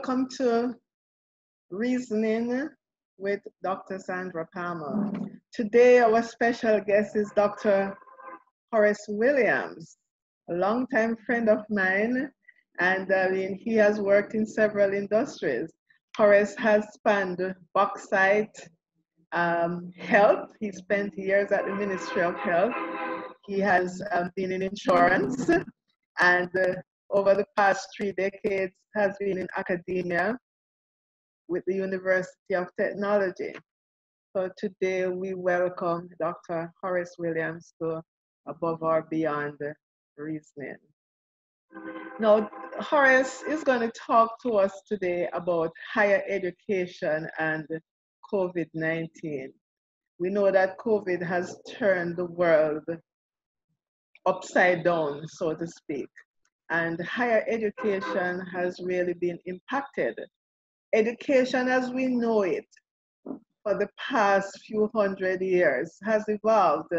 welcome to Reasoning with Dr. Sandra Palmer. Today, our special guest is Dr. Horace Williams, a longtime friend of mine, and he has worked in several industries. Horace has spanned bauxite, health. He spent years at the Ministry of Health. He has been in insurance, and over the past 3 decades has been in academia with the University of Technology. So today we welcome Dr. Horace Williams to Above or Beyond Reasoning. Now, Horace is going to talk to us today about higher education and COVID-19. We know that COVID has turned the world upside down, so to speak, and higher education has really been impacted. Education as we know it for the past few hundred years has evolved,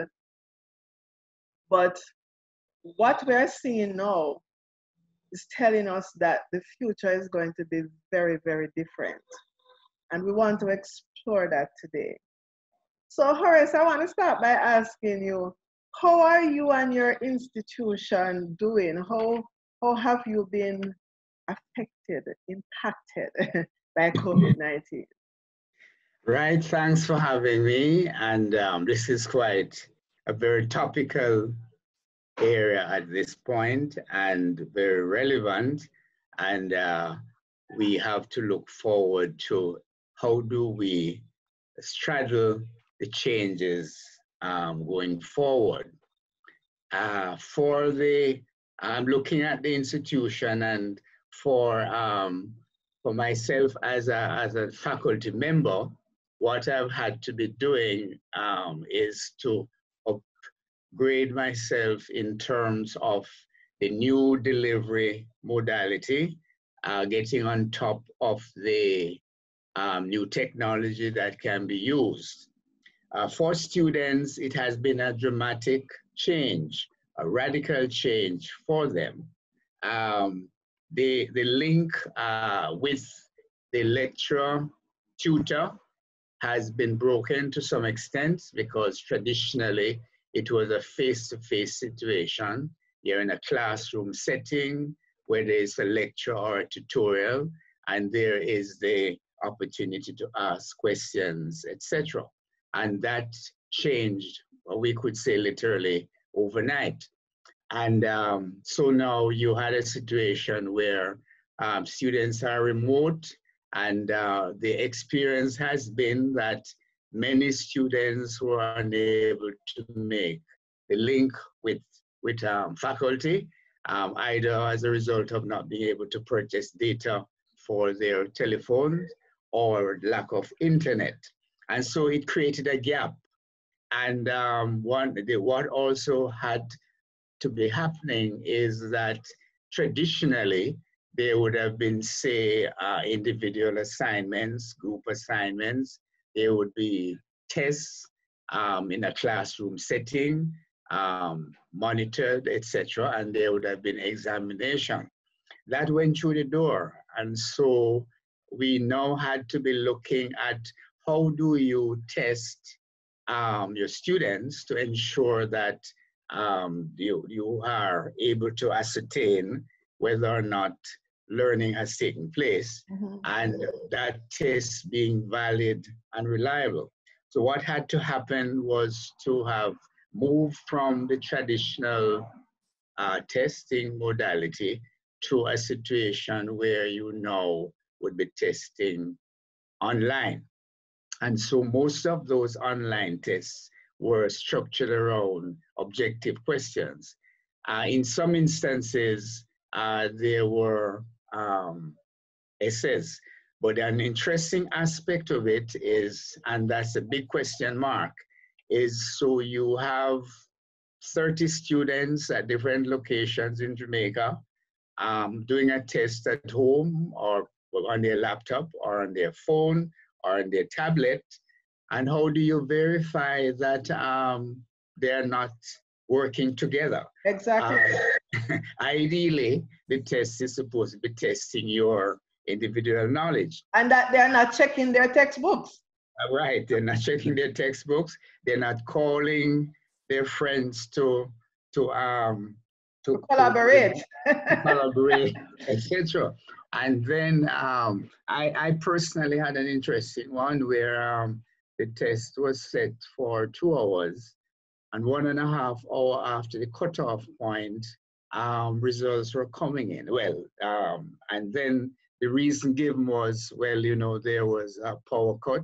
but what we're seeing now is telling us that the future is going to be very, very different. And we want to explore that today. So Horace, I want to start by asking you, how are you and your institution doing? How have you been affected, impacted by COVID-19? Right, thanks for having me. And this is quite a very topical area at this point and very relevant. And we have to look forward to how do we straddle the changes going forward. I'm looking at the institution, and for myself as a faculty member, what I've had to be doing is to upgrade myself in terms of the new delivery modality, getting on top of the new technology that can be used. For students, it has been a dramatic change, a radical change for them. The link with the lecturer tutor has been broken to some extent, because traditionally it was a face-to-face situation. You're in a classroom setting where there's a lecture or a tutorial, and there is the opportunity to ask questions, etc. And that changed, we could say literally overnight. And so now you had a situation where students are remote, and the experience has been that many students were unable to make the link with faculty, either as a result of not being able to purchase data for their telephones or lack of internet. And so it created a gap. And what also had to be happening is that traditionally there would have been, say, individual assignments, group assignments. There would be tests in a classroom setting, monitored, etc., and there would have been examination. That went through the door. And so we now had to be looking at how do you test your students to ensure that you are able to ascertain whether or not learning has taken place, and that test being valid and reliable. So what had to happen was to have moved from the traditional testing modality to a situation where you now would be testing online. And so most of those online tests were structured around objective questions. In some instances, there were essays, but an interesting aspect of it is, and that's a big question mark, is so you have 30 students at different locations in Jamaica doing a test at home or on their laptop or on their phone or on their tablet. And how do you verify that they're not working together? Exactly. Ideally, the test is supposed to be testing your individual knowledge. And that they're not checking their textbooks. Right, they're not checking their textbooks. They're not calling their friends to Collaborate. collaborate, etc. And then I personally had an interesting one where the test was set for 2 hours, and 1.5 hours after the cutoff point, results were coming in. Well, and then the reason given was, well, you know, there was a power cut,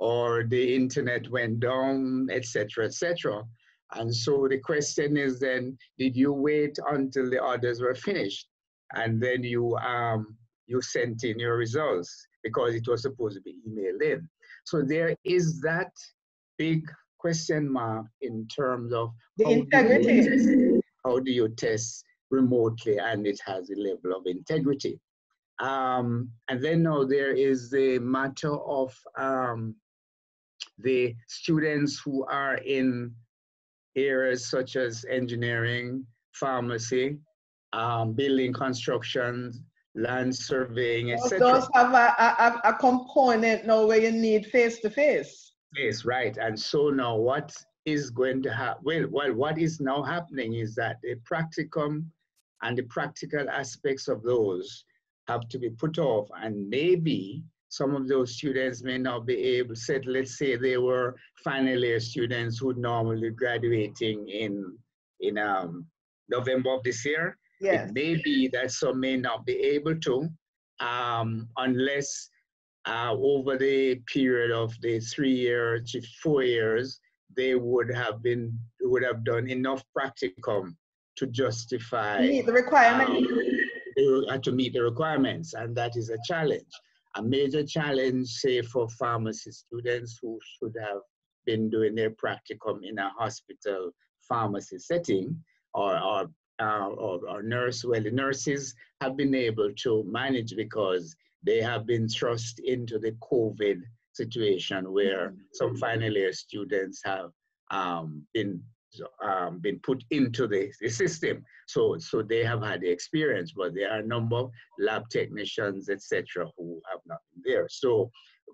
or the internet went down, etc., etc. And so the question is then, did you wait until the others were finished, and then you sent in your results, because it was supposed to be emailed in? So there is that big question mark in terms of the integrity. How do you test remotely and it has a level of integrity? And then now there is the matter of the students who are in areas such as engineering, pharmacy, building construction, land surveying, etc. Those have a component now where you need face-to-face. Yes, right. And so now what is going to happen? Well, what is now happening is that the practicum and the practical aspects of those have to be put off, and maybe some of those students may not be able to, let's say they were final year students who normally graduating in November of this year. Yes. It may be that some may not be able to, unless over the period of the 3 years to 4 years, they would have done enough practicum to justify meet the requirements. To meet the requirements, and that is a challenge. A major challenge, say, for pharmacy students who should have been doing their practicum in a hospital pharmacy setting, or nurse. Well, the nurses have been able to manage because they have been thrust into the COVID situation where some final year students have been put into the system. So they have had the experience, but there are a number of lab technicians, etc., who have not been there. So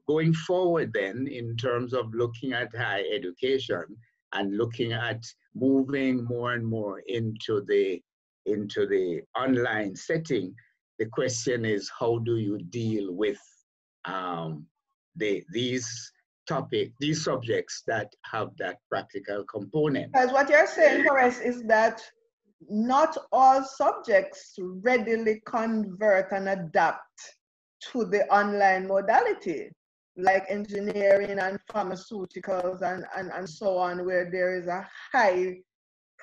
going forward then, in terms of looking at higher education and looking at moving more and more into the online setting, the question is, how do you deal with these subjects that have that practical component? Because what you're saying, Horace, is that not all subjects readily convert and adapt to the online modality, like engineering and pharmaceuticals and so on, where there is a high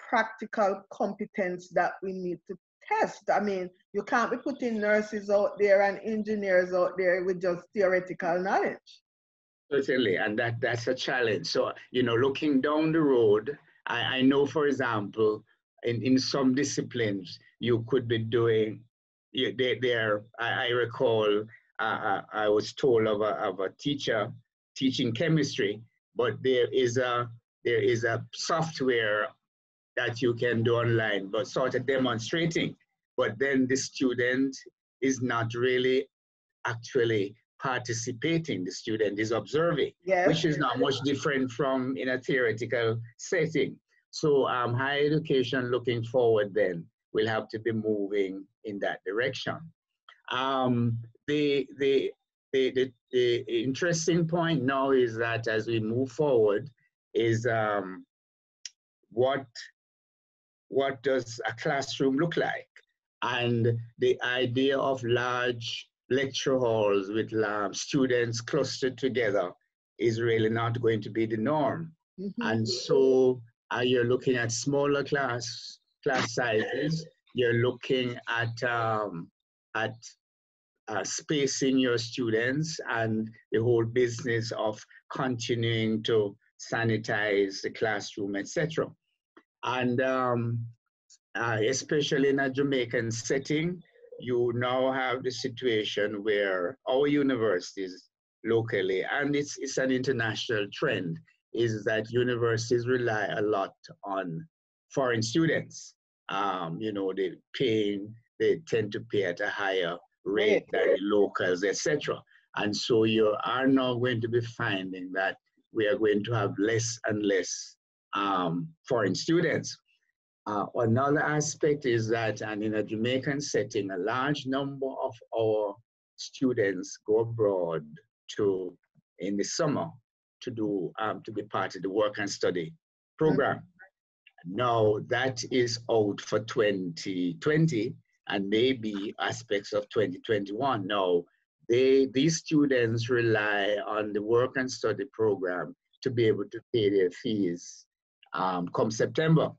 practical competence that we need to test. I mean, you can't be putting nurses out there and engineers out there with just theoretical knowledge. Certainly, and that's a challenge. So, you know, looking down the road, I know, for example, in some disciplines, you could be doing, I recall, I was told of a teacher teaching chemistry, but there is a software that you can do online, but sort of demonstrating, but then the student is not really actually participating. The student is observing, yes, which is not much different from in a theoretical setting. So higher education looking forward then will have to be moving in that direction. The interesting point now is that as we move forward is what does a classroom look like? And the idea of large lecture halls with students clustered together is really not going to be the norm. Mm-hmm. And so you're looking at smaller class sizes. You're looking at spacing your students and the whole business of continuing to sanitize the classroom, etc. And especially in a Jamaican setting, you now have the situation where our universities locally, and it's an international trend, is that universities rely a lot on foreign students. You know, they tend to pay at a higher rate than the locals, etc. And so you are now going to be finding that we are going to have less and less foreign students. Another aspect is that, and in a Jamaican setting, a large number of our students go abroad in the summer to be part of the work and study program. Now that is out for 2020 and maybe aspects of 2021. Now these students rely on the work and study program to be able to pay their fees come September.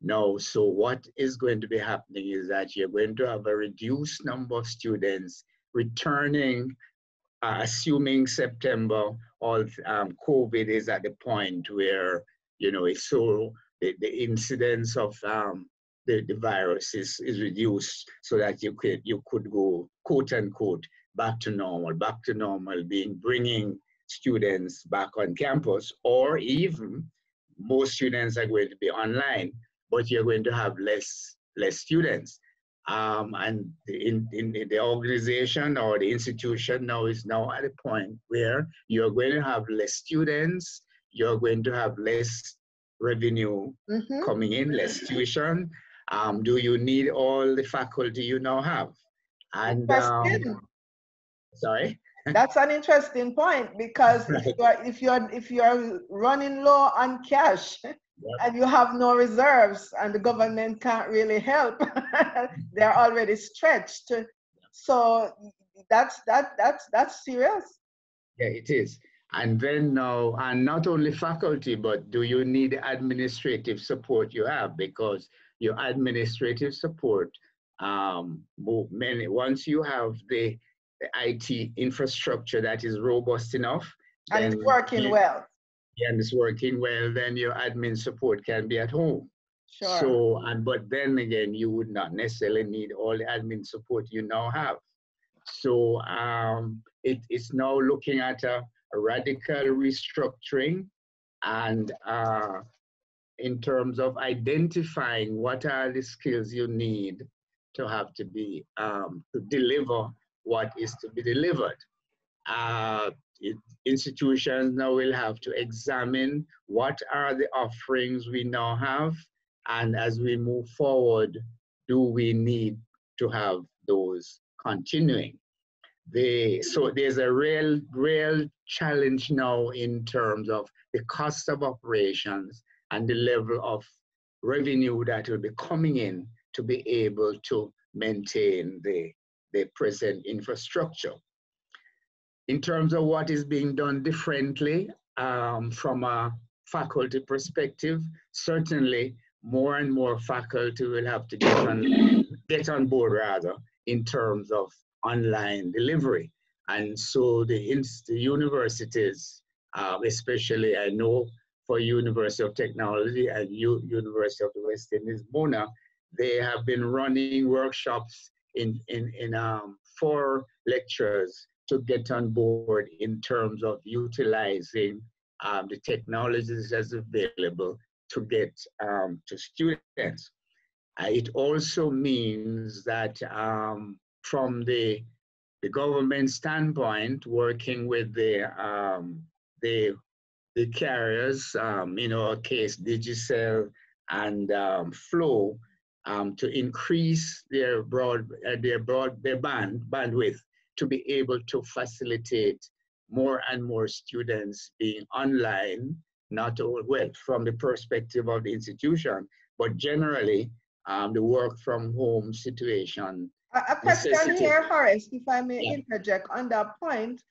Now, so what is going to be happening is that you're going to have a reduced number of students returning, assuming September, all COVID is at the point where, you know, if so, the incidence of the virus is reduced so that you could go, quote unquote, back to normal being bringing students back on campus, or even most students are going to be online, but you're going to have less students. And in the organization or the institution now is now at a point where you're going to have less students, you're going to have less revenue coming in, less tuition. Do you need all the faculty you now have? And sorry? That's an interesting point, because if you're running low on cash, and you have no reserves, and the government can't really help, they're already stretched. So that's serious. Yeah, it is. And then now, and not only faculty, but do you need the administrative support you have? Because your administrative support, once you have the IT infrastructure that is robust enough, and it's working well. And it's working well, then your admin support can be at home. Sure. So, but then again, you would not necessarily need all the admin support you now have. So it's now looking at a radical restructuring, and in terms of identifying what are the skills you need to have to be to deliver what is to be delivered. Institutions now will have to examine what are the offerings we now have, and as we move forward, do we need to have those continuing? So there's a real challenge now in terms of the cost of operations and the level of revenue that will be coming in to be able to maintain the present infrastructure. In terms of what is being done differently from a faculty perspective, certainly more and more faculty will have to get on board rather in terms of online delivery. And so the universities, especially I know for University of Technology and University of the West Indies, Mona, they have been running workshops for lecturers to get on board in terms of utilizing the technologies that's available to get to students. It also means that from the government standpoint, working with the carriers, in our case, Digicel and Flow, to increase their bandwidth to be able to facilitate more and more students being online, not all, well, from the perspective of the institution, but generally the work from home situation. A question here, Horace, if I may interject on that point.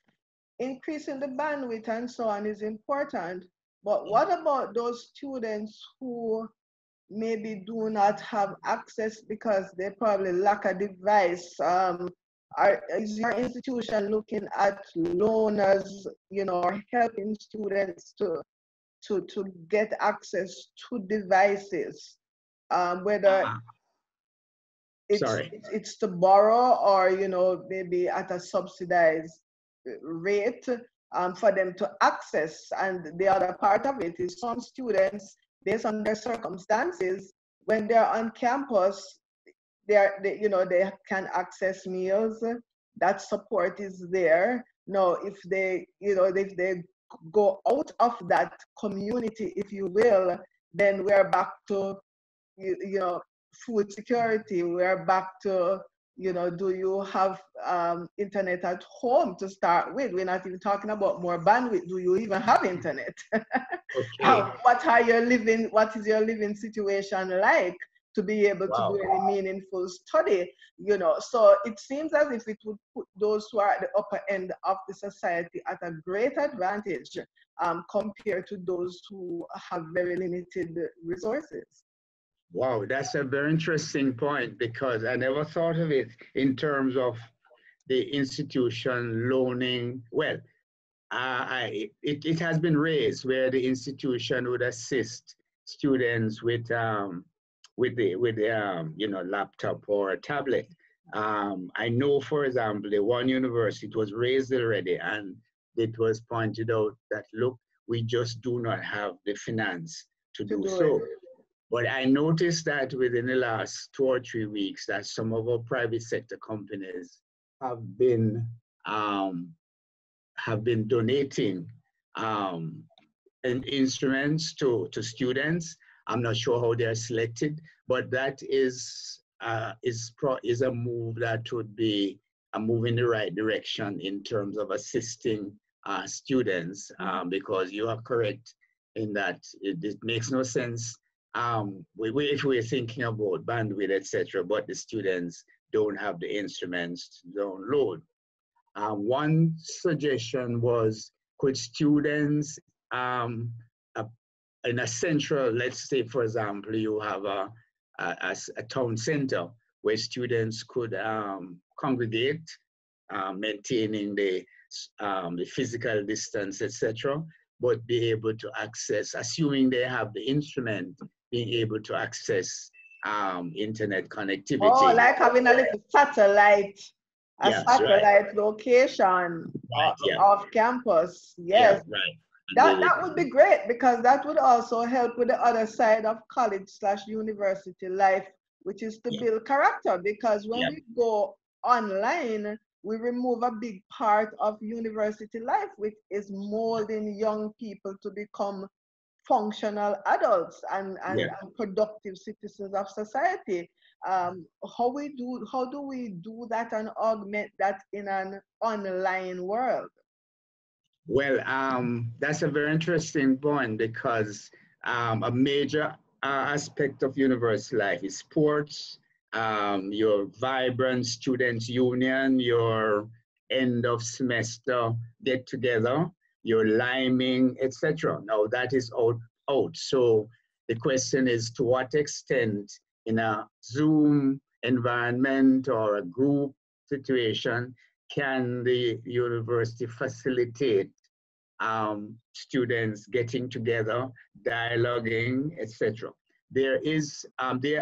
Increasing the bandwidth and so on is important, but what about those students who maybe do not have access because they probably lack a device? Is your institution looking at loaners, or helping students to get access to devices, whether it's to borrow or maybe at a subsidized rate for them to access? And the other part of it is some students, based on their circumstances, when they're on campus, they can access meals, that support is there. Now, if they, if they go out of that community, if you will, then we're back to, food security. We're back to, do you have internet at home to start with? We're not even talking about more bandwidth. Do you even have internet? Okay. What is your living situation like to be able to do any meaningful study? So it seems as if it would put those who are at the upper end of the society at a great advantage compared to those who have very limited resources. Wow, that's a very interesting point, because I never thought of it in terms of the institution loaning. Well, it has been raised where the institution would assist students with the laptop or a tablet. I know, for example, the one university, it was raised already, and it was pointed out that, look, we just do not have the finance to do so. But I noticed that within the last 2 or 3 weeks that some of our private sector companies have been donating instruments to students. I'm not sure how they're selected, but that is a move that would be a move in the right direction in terms of assisting students, because you are correct in that it makes no sense if we're thinking about bandwidth, etc., but the students don't have the instruments to download. One suggestion was, could students in a central, let's say, for example, you have a town center where students could congregate, maintaining the physical distance, etc., but be able to access, assuming they have the instrument, being able to access internet connectivity. Oh, like having a little satellite, location off campus. Yes. Yeah, right. That would be great, because that would also help with the other side of college/university life, which is to build character. Because when we go online, we remove a big part of university life, which is molding young people to become functional adults and productive citizens of society. How do we do that and augment that in an online world? Well, that's a very interesting point, because a major aspect of university life is sports, your vibrant students union, your end of semester get together, your liming, etc. Now that is out. So the question is, to what extent in a Zoom environment or a group situation can the university facilitate students getting together, dialoguing, etc. There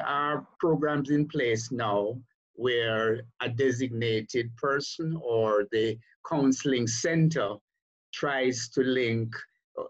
are programs in place now where a designated person or the counseling center tries to link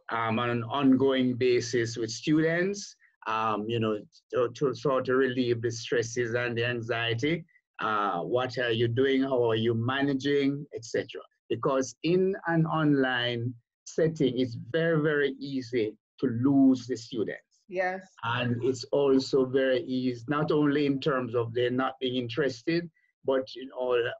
on an ongoing basis with students, to sort of relieve the stresses and the anxiety. What are you doing? How are you managing, etc. Because in an online setting, it's very, very easy to lose the students. Yes. And it's also very easy, not only in terms of they're not being interested, but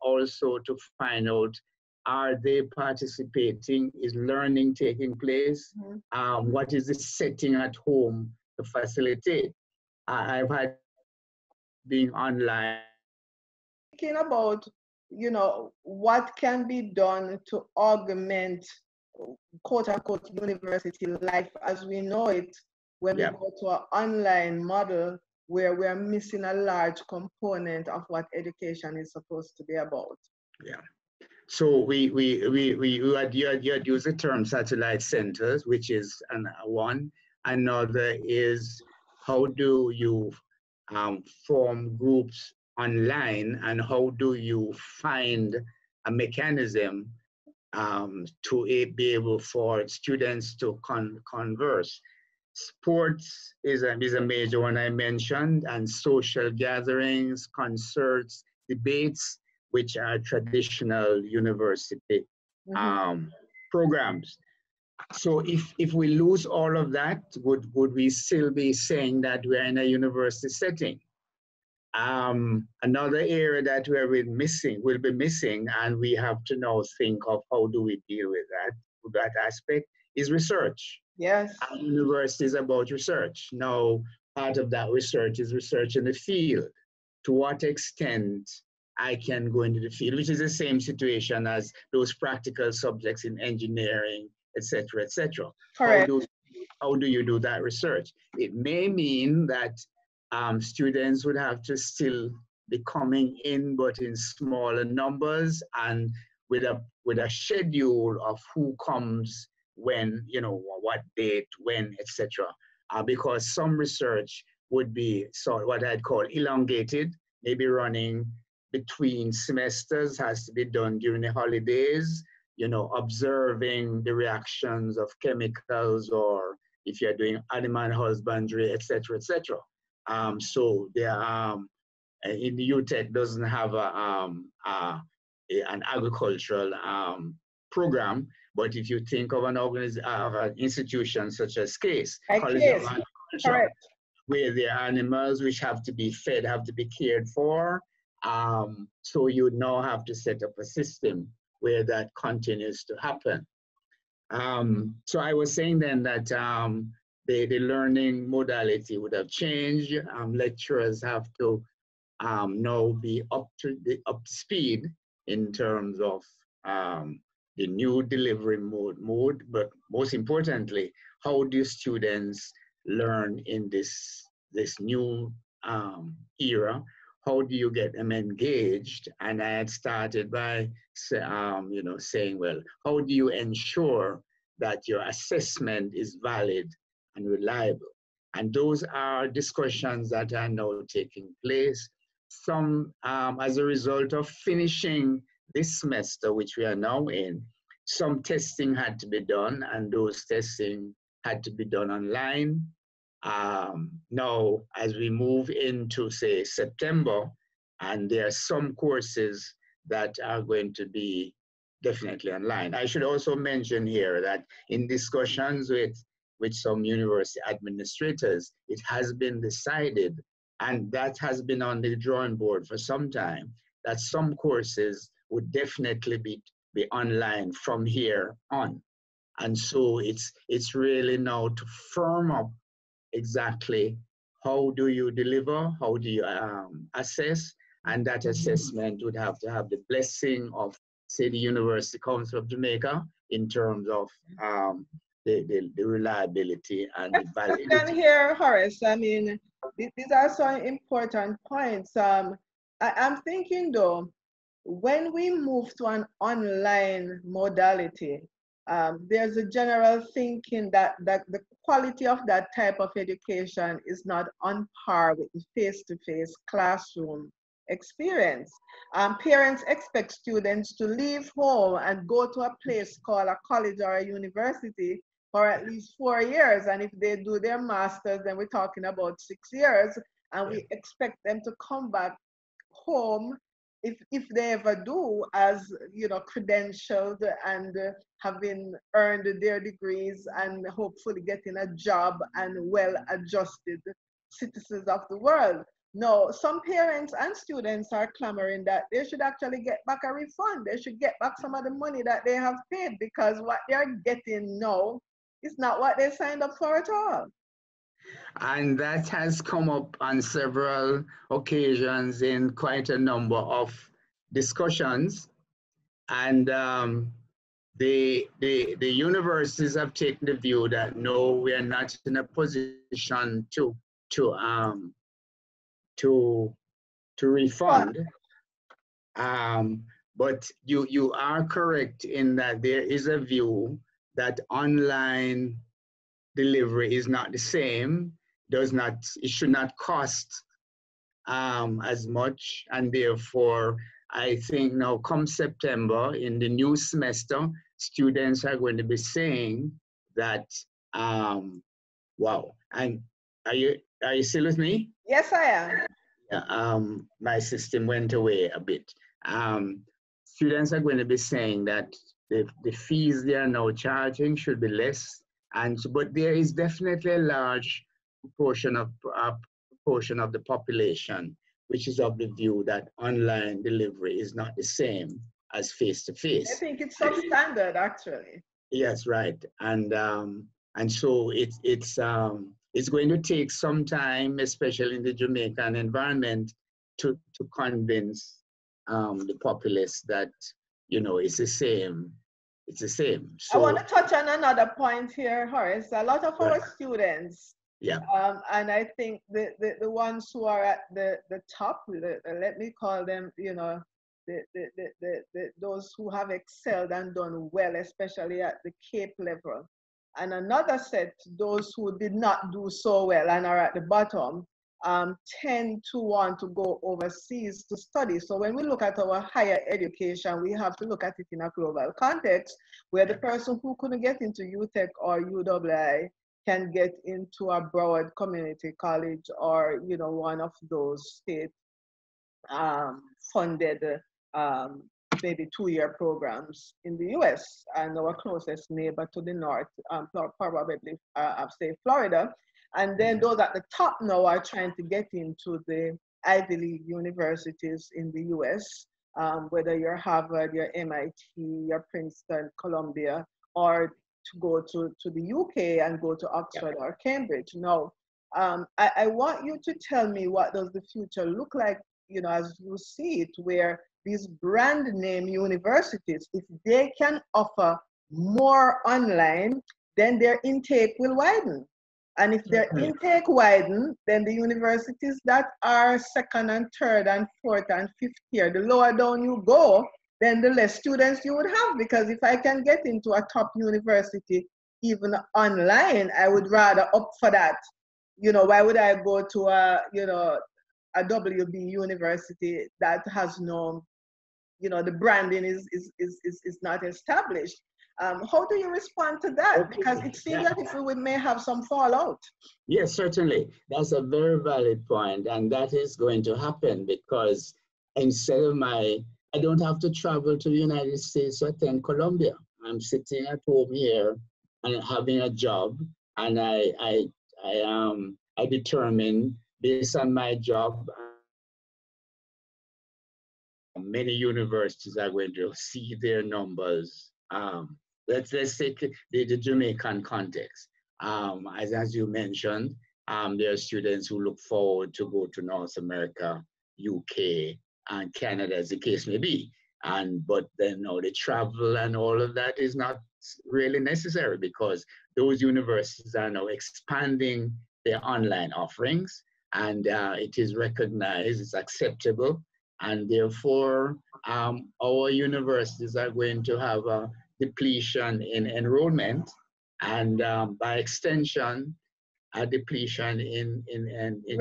also to find out, are they participating? Is learning taking place? What is the setting at home to facilitate? I've had being online. Thinking about, what can be done to augment, quote unquote, university life as we know it, when we go to an online model where we're missing a large component of what education is supposed to be about. Yeah. So you had used the term satellite centers, which is one. Another is, how do you form groups online, and how do you find a mechanism to be able for students to converse? Sports is a major one I mentioned, and social gatherings, concerts, debates, which are traditional university programs. So if we lose all of that, would we still be saying that we're in a university setting? Another area that we'll be missing, and we have to now think of how do we deal with that aspect, is research. Yes. Our university is about research. Now, part of that research is research in the field. To what extent I can go into the field, which is the same situation as those practical subjects in engineering, etc., etc. Correct. How do you do that research? It may mean that students would have to still be coming in, but in smaller numbers and with a schedule of who comes when, you know, what date, when, etc. Because some research would be sort of what I'd call elongated, maybe running between semesters, has to be done during the holidays, you know, observing the reactions of chemicals, or if you're doing animal husbandry, etc., etc. So there, in the UTech doesn't have an agricultural program, but if you think of an institution such as CASE, College of Agriculture, where there are animals which have to be fed, have to be cared for, so you now have to set up a system where that continues to happen. So I was saying then that the learning modality would have changed. Lecturers have to now be up to speed in terms of the new delivery mode, but most importantly, how do students learn in this new era? How do you get them engaged? And I had started by saying, well, how do you ensure that your assessment is valid and reliable? And those are discussions that are now taking place. Some, as a result of finishing this semester, which we are now in, some testing had to be done, and those testing had to be done online. Now, as we move into, say, September, and there are some courses that are going to be definitely online. I should also mention here that in discussions with some university administrators, it has been decided, and that has been on the drawing board for some time, that some courses would definitely be online from here on. And so it's really now to firm up exactly how do you deliver, how do you assess, and that assessment would have to have the blessing of, say, the University Council of Jamaica in terms of the reliability and the validity. And here, Horace, I mean, these are some important points. I'm thinking though, when we move to an online modality, there's a general thinking that the quality of that type of education is not on par with the face-to-face classroom experience. Parents expect students to leave home and go to a place called a college or a university for at least 4 years. And if they do their master's, then we're talking about 6 years. And we expect them to come back home, if they ever do, as you know, credentialed and having earned their degrees and hopefully getting a job and well-adjusted citizens of the world. No, some parents and students are clamoring that they should actually get back a refund. They should get back some of the money that they have paid, because what they're getting now is not what they signed up for at all. And that has come up on several occasions in quite a number of discussions. And the universities have taken the view that no, we are not in a position to refund. But you are correct in that there is a view that online delivery is not the same, it should not cost as much, and therefore I think now come September in the new semester, students are going to be saying that, wow, and are you still with me? Yes, I am. Yeah, my system went away a bit. Students are going to be saying that the fees they are now charging should be less, but there is definitely a large portion of the population which is of the view that online delivery is not the same as face-to-face. I think it's substandard, actually. Yes, right, and so it's going to take some time, especially in the Jamaican environment, to convince the populace that it's the same. It's the same. So I want to touch on another point here, Horace. A lot of our students, yeah, and I think the ones who are at the top, let me call them, those who have excelled and done well, especially at the Cape level, and another set, those who did not do so well and are at the bottom, tend to want to go overseas to study. So when we look at our higher education, we have to look at it in a global context, where the person who couldn't get into UTech or UWI can get into a Broward Community College or one of those state funded maybe 2-year programs in the US. And our closest neighbor to the north, probably I'll say Florida. And then those at the top now are trying to get into the Ivy League universities in the US, whether you're Harvard, you're MIT, you're Princeton, Columbia, or to go to the UK and go to Oxford or Cambridge. Now, I want you to tell me, what does the future look like, as you see it, where these brand name universities, if they can offer more online, then their intake will widen. And if their intake widen, then the universities that are second and third and fourth and fifth year, the lower down you go, then the less students you would have. Because if I can get into a top university, even online, I would rather opt for that. Why would I go to a WB university that has no, the branding is not established? How do you respond to that? Because it seems that if we may have some fallout. Yes, certainly. That's a very valid point, and that is going to happen because instead of I don't have to travel to the United States to attend Columbia. I'm sitting at home here and having a job, and I determine based on my job. Many universities are going to see their numbers. Let's take the Jamaican context. As you mentioned, there are students who look forward to go to North America, UK, and Canada, as the case may be. But then the travel and all of that is not really necessary because those universities are now expanding their online offerings, and it is recognized, it's acceptable, and therefore our universities are going to have a depletion in enrollment, and by extension, a depletion in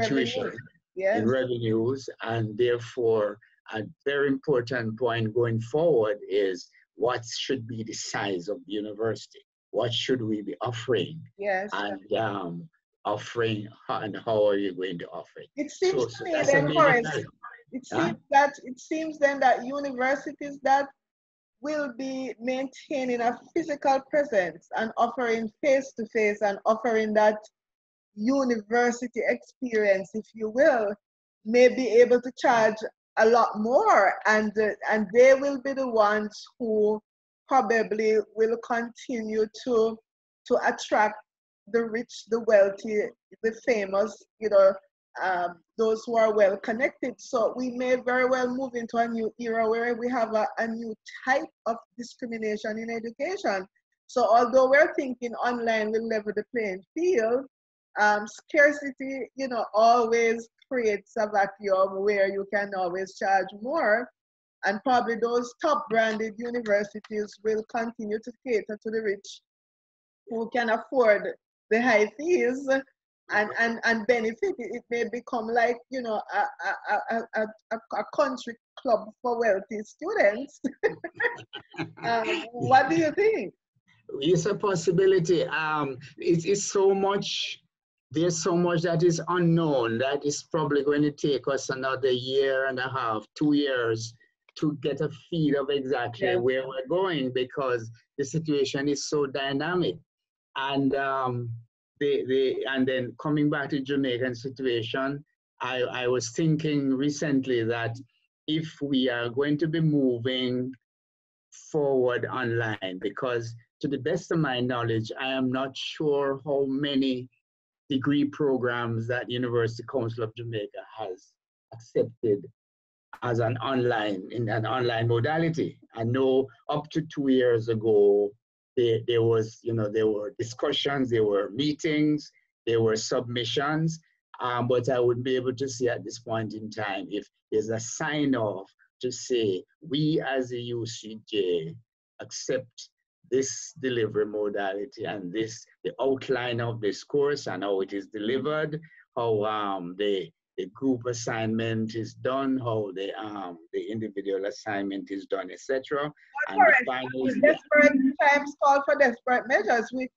tuition, in revenues, and therefore a very important point going forward is what should be the size of the university? What should we be offering? Yes. And offering, and how are you going to offer it? It seems to me then, Horace, it seems then that universities that will be maintaining a physical presence and offering face-to-face and offering that university experience, if you will, may be able to charge a lot more, and they will be the ones who probably will continue to attract the rich, the wealthy, the famous, those who are well connected. So we may very well move into a new era where we have a new type of discrimination in education. So although we're thinking online will level the playing field, scarcity, always creates a vacuum where you can always charge more. And probably those top branded universities will continue to cater to the rich who can afford the high fees and benefit. It may become like, a country club for wealthy students. What do you think? It's a possibility. It's so much. There's so much that is unknown that is probably going to take us another year and a half, 2 years to get a feel of exactly where we're going, because the situation is so dynamic. And and then coming back to Jamaican situation, I was thinking recently that if we are going to be moving forward online, because to the best of my knowledge, I am not sure how many degree programs that University Council of Jamaica has accepted as an online, in an online modality. I know up to 2 years ago, there was, there were discussions, there were meetings, there were submissions, but I wouldn't be able to see at this point in time if there's a sign off to say, we as a UCJ accept this delivery modality and the outline of this course and how it is delivered, how the group assignment is done, how the individual assignment is done, etc. And the final desperate times call for desperate measures. We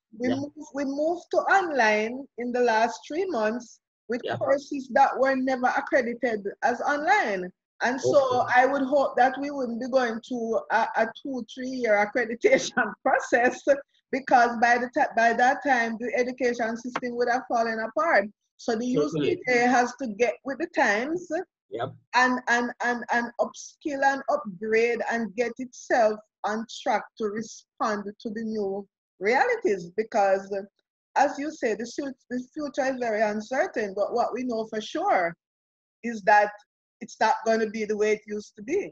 moved to online in the last 3 months with courses that were never accredited as online. And so I would hope that we wouldn't be going to a 2-3 year accreditation process, because by that time the education system would have fallen apart. So the UCJ has to get with the times and upskill and upgrade and get itself on track to respond to the new realities, because as you say, the future is very uncertain, but what we know for sure is that it's not going to be the way it used to be.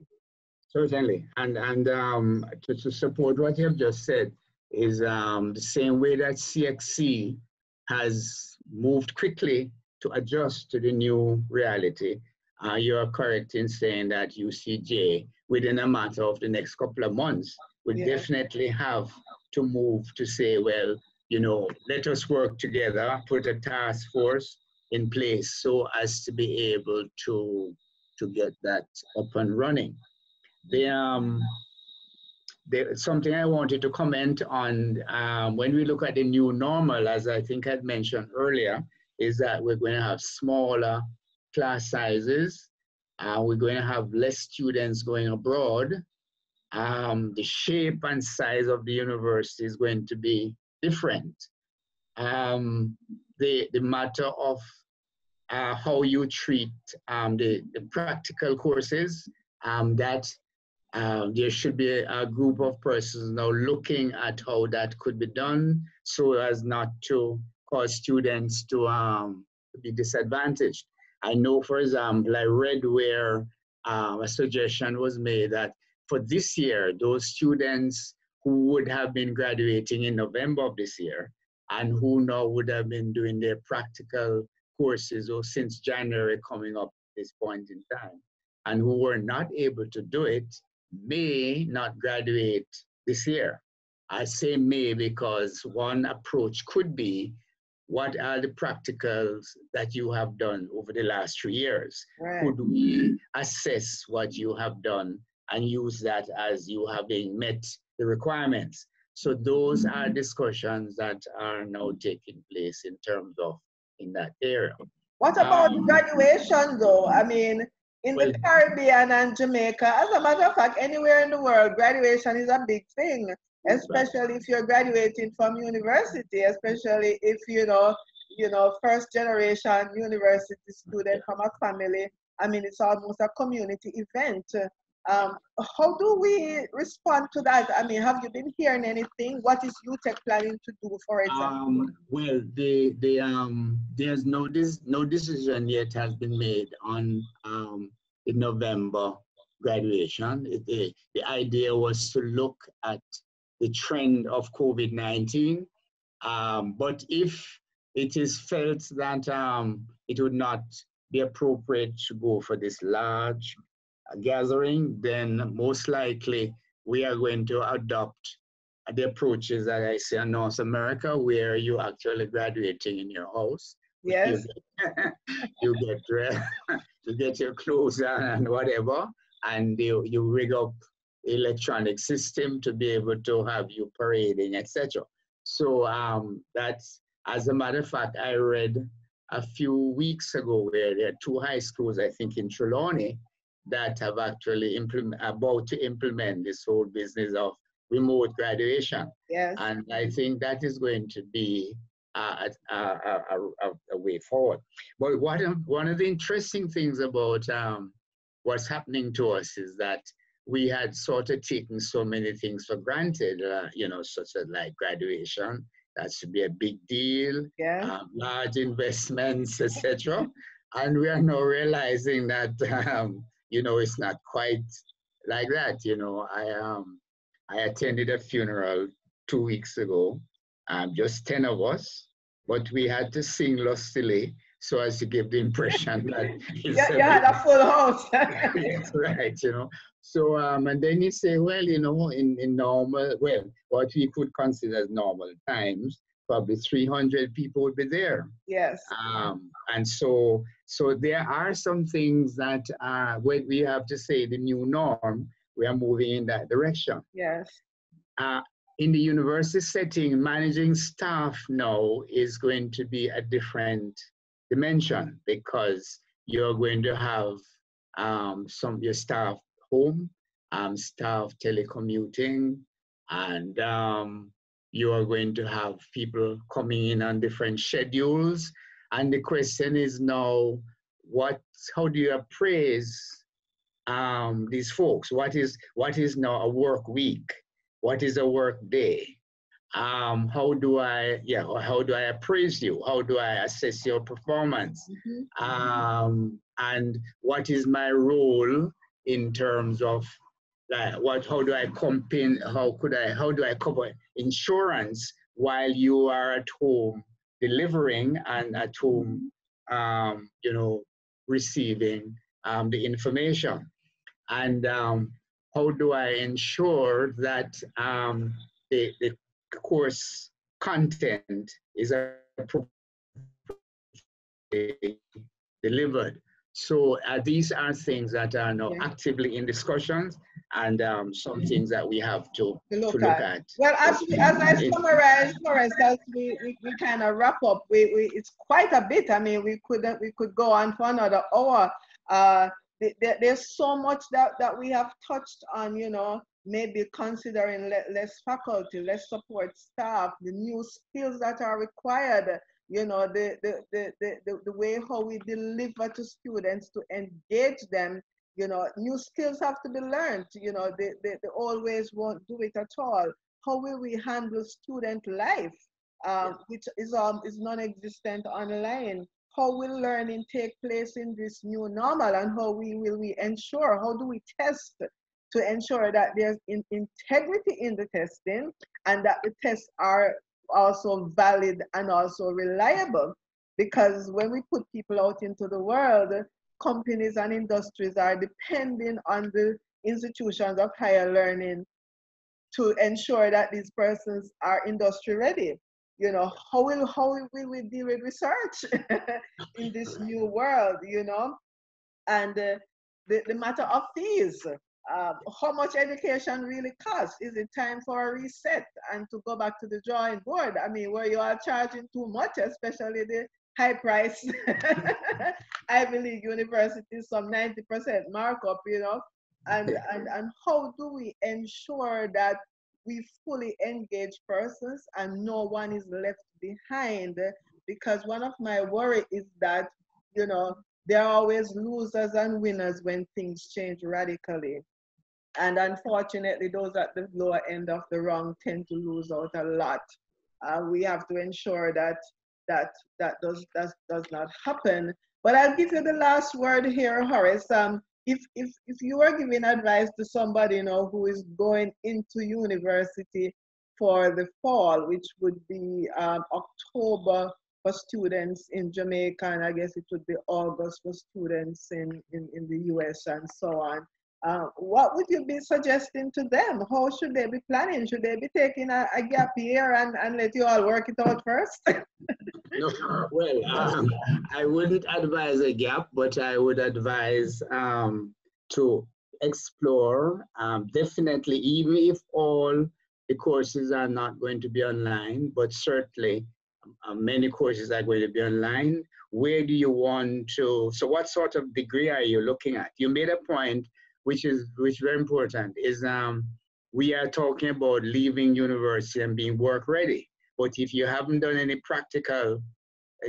Certainly, and to support what you have just said is the same way that CXC has moved quickly to adjust to the new reality. You are correct in saying that UCJ, within a matter of the next couple of months, will definitely have to move to say, well, let us work together, put a task force in place so as to be able to get that up and running. Something I wanted to comment on when we look at the new normal, as I think I'd mentioned earlier, is that we're going to have smaller class sizes. We're going to have less students going abroad. The shape and size of the university is going to be different. The matter of how you treat the practical courses, that there should be a group of persons now looking at how that could be done so as not to cause students to be disadvantaged. I know, for example, I read where a suggestion was made that for this year, those students who would have been graduating in November of this year and who now would have been doing their practical courses or since January coming up at this point in time, and who were not able to do it, may not graduate this year. I say may because one approach could be, what are the practicals that you have done over the last 3 years? Right. Could we assess what you have done and use that as you having met the requirements? So those are discussions that are now taking place in terms of in that area. What about graduation though? I mean, in the Caribbean and Jamaica, as a matter of fact, anywhere in the world, graduation is a big thing, especially if you're graduating from university, especially if first generation university student from a family. I mean, it's almost a community event. How do we respond to that? I mean, have you been hearing anything? What is UTech planning to do, for example? Well, there's no decision yet has been made on the November graduation. The idea was to look at the trend of COVID-19, but if it is felt that it would not be appropriate to go for this large gathering, then most likely we are going to adopt the approaches that I see in North America, where you're actually graduating in your house. Yes. You get your clothes and whatever, and you rig up electronic system to be able to have you parading, etc. So that's, as a matter of fact, I read a few weeks ago where there are 2 high schools, I think in Trelawney, that have actually about to implement this whole business of remote graduation. Yes. And I think that is going to be a way forward. But one of the interesting things about what's happening to us is that we had sort of taken so many things for granted, you know, such as like graduation. That should be a big deal, Yeah. large investments, etc. And we are now realizing that, you know, it's not quite like that. You know, I attended a funeral 2 weeks ago, just 10 of us, but we had to sing lustily so as to give the impression that it's You had a full house. Yes, right, you know. So, and then you say, well, you know, in normal, well, what we could consider as normal times, probably 300 people would be there. Yes. And so there are some things that when we have to say the new norm, we are moving in that direction. Yes. In the university setting, managing staff now is going to be a different dimension because you're going to have some of your staff home, staff telecommuting, and you are going to have people coming in on different schedules. And the question is now, how do you appraise these folks? What is now a work week? What is a work day? How do I appraise you? How do I assess your performance? Mm-hmm. And what is my role in terms of how do I how do I cover insurance while you are at home delivering and at home, you know, receiving the information? And how do I ensure that the course content is delivered? So these are things that are now actively in discussions, and some things that we have to look at. Well, as I summarize, Horace, as we kind of wrap up, it's quite a bit. I mean, we could go on for another hour. There's so much that we have touched on, you know, maybe considering less faculty, less support staff, the new skills that are required, you know, the way how we deliver to students to engage them, you know, new skills have to be learned, you know, they always won't do it at all. How will we handle student life, which is non-existent online? How will learning take place in this new normal, and how will we ensure, how do we test to ensure that there's integrity in the testing and that the tests are also valid and also reliable? Because when we put people out into the world, companies and industries are depending on the institutions of higher learning to ensure that these persons are industry ready. You know, how will we deal with research in this new world, you know? And the matter of fees, how much education really costs? Is it time for a reset and to go back to the drawing board? I mean, where you are charging too much, especially the high price Ivy League universities, some 90% markup, you know? And how do we ensure that we fully engage persons and no one is left behind? Because one of my worry is that, you know, there are always losers and winners when things change radically. And unfortunately, those at the lower end of the rung tend to lose out a lot. We have to ensure that does not happen. But I'll give you the last word here, Horace. If you were giving advice to somebody, you know, who is going into university for the fall, which would be October for students in Jamaica, and I guess it would be August for students in the US and so on. What would you be suggesting to them? How should they be planning? Should they be taking a gap year and let you all work it out first? No, well, I wouldn't advise a gap, but I would advise to explore, definitely, even if all the courses are not going to be online, but certainly many courses are going to be online. Where do you want to, so what sort of degree are you looking at? You made a point, which is very important, is we are talking about leaving university and being work ready. But if you haven't done any practical,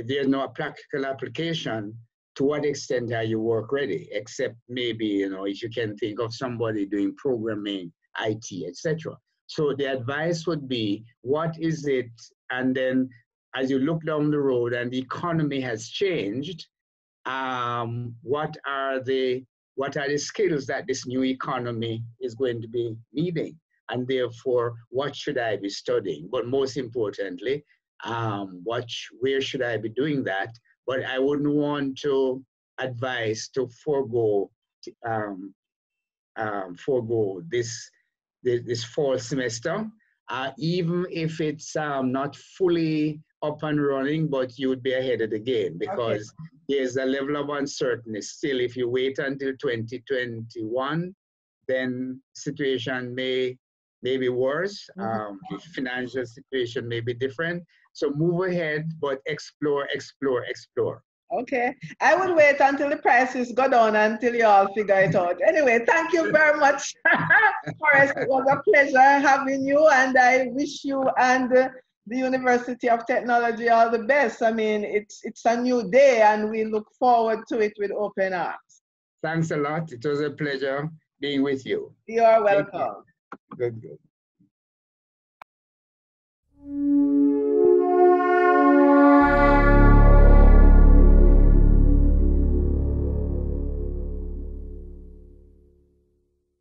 there's no practical application, to what extent are you work ready? Except maybe, you know, if you can think of somebody doing programming, IT, etc. So the advice would be, what is it? And then as you look down the road and the economy has changed, what are the skills that this new economy is going to be needing? And therefore, what should I be studying? But most importantly, where should I be doing that? But I wouldn't want to advise to forego this fall semester, even if it's not fully up and running, but you would be ahead of the game, because there's a level of uncertainty still. If you wait until 2021, then situation may be worse. The financial situation may be different. So move ahead, but explore. Okay, I will wait until the prices go down until you all figure it out. Anyway, thank you very much, Horace. It was a pleasure having you, and I wish you and the University of Technology all the best. I mean, it's a new day, and we look forward to it with open arms. Thanks a lot. It was a pleasure being with you. You are welcome. Good.